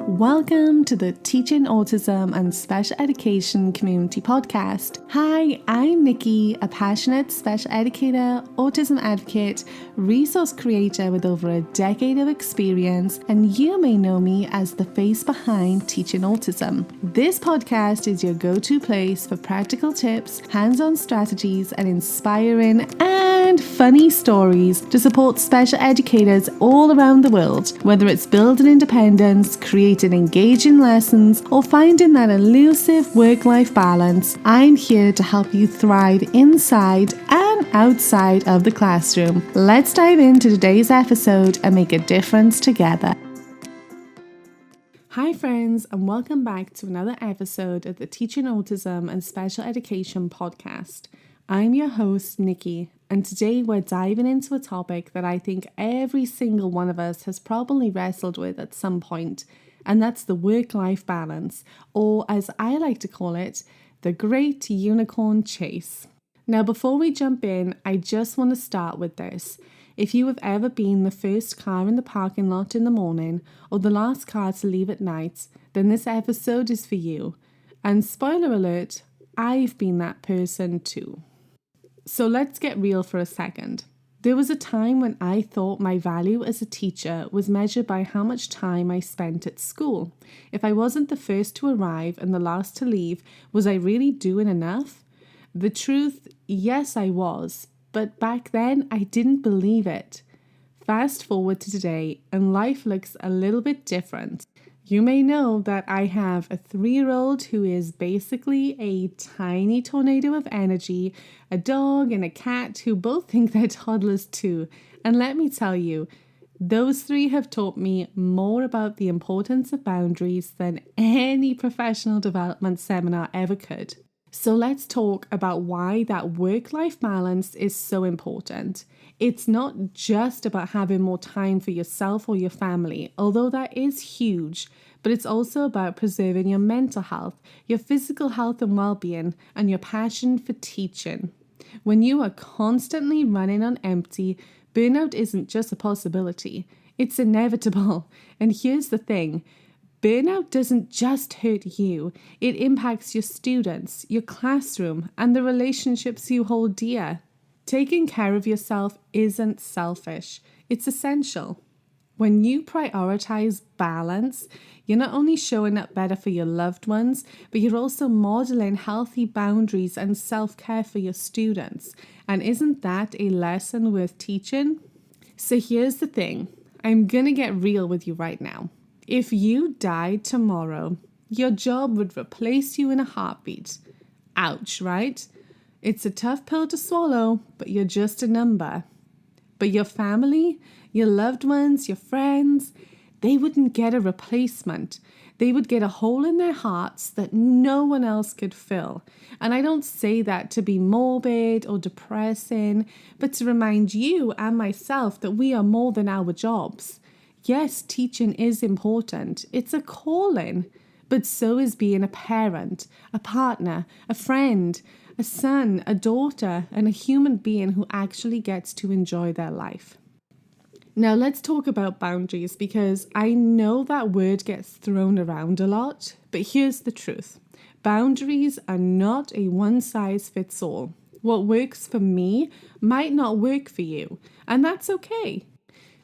Welcome to the Teaching Autism and Special Education Community Podcast. Hi, I'm Nikki, a passionate special educator, autism advocate, resource creator with over a decade of experience, and you may know me as the face behind Teaching Autism. This podcast is your go-to place for practical tips, hands-on strategies, and inspiring and funny stories to support special educators all around the world, whether it's building independence, creating engaging lessons, or finding that elusive work-life balance. I'm here to help you thrive inside and outside of the classroom. Let's dive into today's episode and make a difference together. Hi friends, and welcome back to another episode of the Teaching Autism and Special Education podcast. I'm your host, Nikki, and today we're diving into a topic that I think every single one of us has probably wrestled with at some point, and that's the work-life balance, or as I like to call it, the great unicorn chase. Now, before we jump in, I just want to start with this. If you have ever been the first car in the parking lot in the morning, or the last car to leave at night, then this episode is for you. And spoiler alert, I've been that person too. So let's get real for a second. There was a time when I thought my value as a teacher was measured by how much time I spent at school. If I wasn't the first to arrive and the last to leave, was I really doing enough? The truth, yes, I was, but back then I didn't believe it. Fast forward to today, and life looks a little bit different. You may know that I have a 3-year-old who is basically a tiny tornado of energy, a dog and a cat who both think they're toddlers too. And let me tell you, those 3 have taught me more about the importance of boundaries than any professional development seminar ever could. So let's talk about why that work-life balance is so important. It's not just about having more time for yourself or your family, although that is huge, but it's also about preserving your mental health, your physical health and well-being, and your passion for teaching. When you are constantly running on empty, burnout isn't just a possibility, it's inevitable. And here's the thing. Burnout doesn't just hurt you, it impacts your students, your classroom, and the relationships you hold dear. Taking care of yourself isn't selfish, it's essential. When you prioritize balance, you're not only showing up better for your loved ones, but you're also modeling healthy boundaries and self-care for your students. And isn't that a lesson worth teaching? So here's the thing, I'm gonna get real with you right now. If you died tomorrow, your job would replace you in a heartbeat. Ouch, right? It's a tough pill to swallow, but you're just a number. But your family, your loved ones, your friends, they wouldn't get a replacement. They would get a hole in their hearts that no one else could fill. And I don't say that to be morbid or depressing, but to remind you and myself that we are more than our jobs. Yes, teaching is important. It's a calling, but so is being a parent, a partner, a friend, a son, a daughter, and a human being who actually gets to enjoy their life. Now let's talk about boundaries, because I know that word gets thrown around a lot, but here's the truth. Boundaries are not a one-size-fits-all. What works for me might not work for you, and that's okay.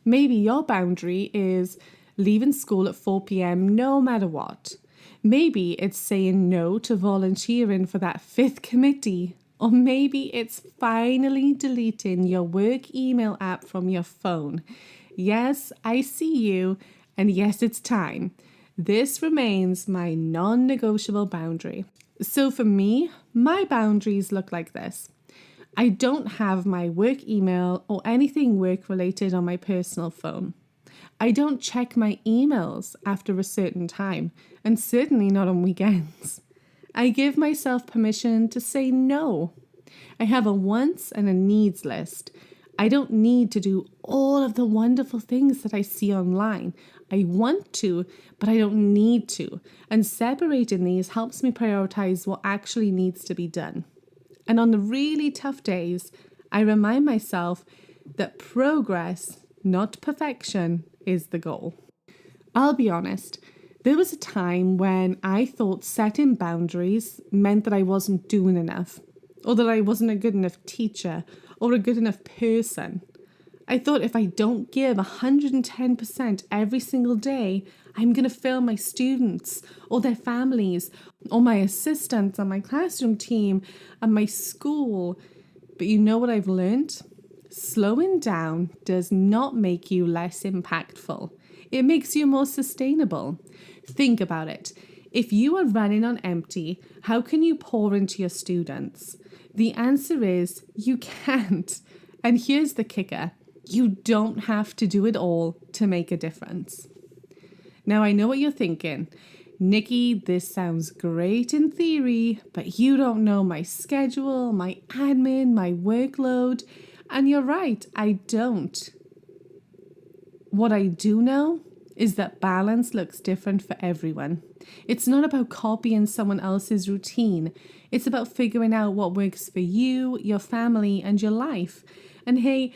Maybe your boundary is leaving school at 4 p.m. no matter what. Maybe it's saying no to volunteering for that 5th committee. Or maybe it's finally deleting your work email app from your phone. Yes, I see you, and yes, it's time. This remains my non-negotiable boundary. So for me, my boundaries look like this. I don't have my work email or anything work-related on my personal phone. I don't check my emails after a certain time, and certainly not on weekends. I give myself permission to say no. I have a wants and a needs list. I don't need to do all of the wonderful things that I see online. I want to, but I don't need to. And separating these helps me prioritize what actually needs to be done. And on the really tough days, I remind myself that progress, not perfection, is the goal. I'll be honest, There was a time when I thought setting boundaries meant that I wasn't doing enough, or that I wasn't a good enough teacher or a good enough person. I thought if I don't give 110% every single day, I'm going to fail my students or their families or my assistants on my classroom team and my school. But you know what I've learned? Slowing down does not make you less impactful. It makes you more sustainable. Think about it. If you are running on empty, how can you pour into your students? The answer is you can't. And here's the kicker. You don't have to do it all to make a difference. Now, I know what you're thinking. Nikki, this sounds great in theory, but you don't know my schedule, my admin, my workload. And you're right, I don't. What I do know is that balance looks different for everyone. It's not about copying someone else's routine. It's about figuring out what works for you, your family, and your life. And hey,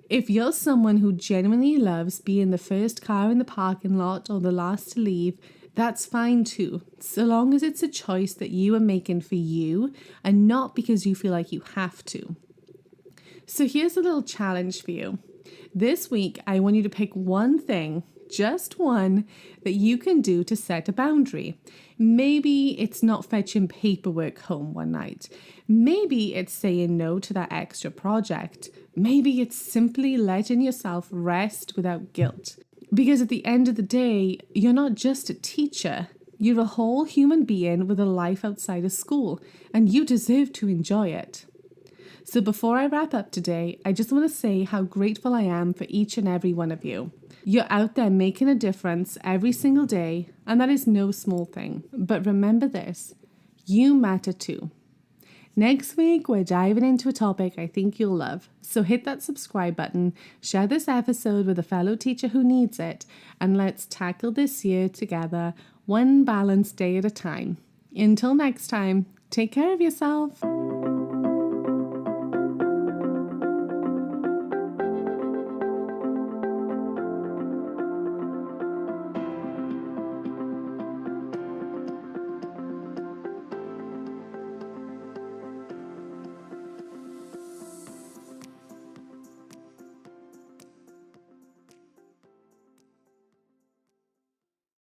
if you're someone who genuinely loves being the first car in the parking lot or the last to leave, that's fine too, so long as it's a choice that you are making for you and not because you feel like you have to. So here's a little challenge for you. This week, I want you to pick one thing, just one, that you can do to set a boundary. Maybe it's not fetching paperwork home one night. Maybe it's saying no to that extra project. Maybe it's simply letting yourself rest without guilt. Because at the end of the day, you're not just a teacher. You're a whole human being with a life outside of school, and you deserve to enjoy it. So before I wrap up today, I just want to say how grateful I am for each and every one of you. You're out there making a difference every single day, and that is no small thing. But remember this, you matter too. Next week, we're diving into a topic I think you'll love. So hit that subscribe button, share this episode with a fellow teacher who needs it, and let's tackle this year together, one balanced day at a time. Until next time, take care of yourself.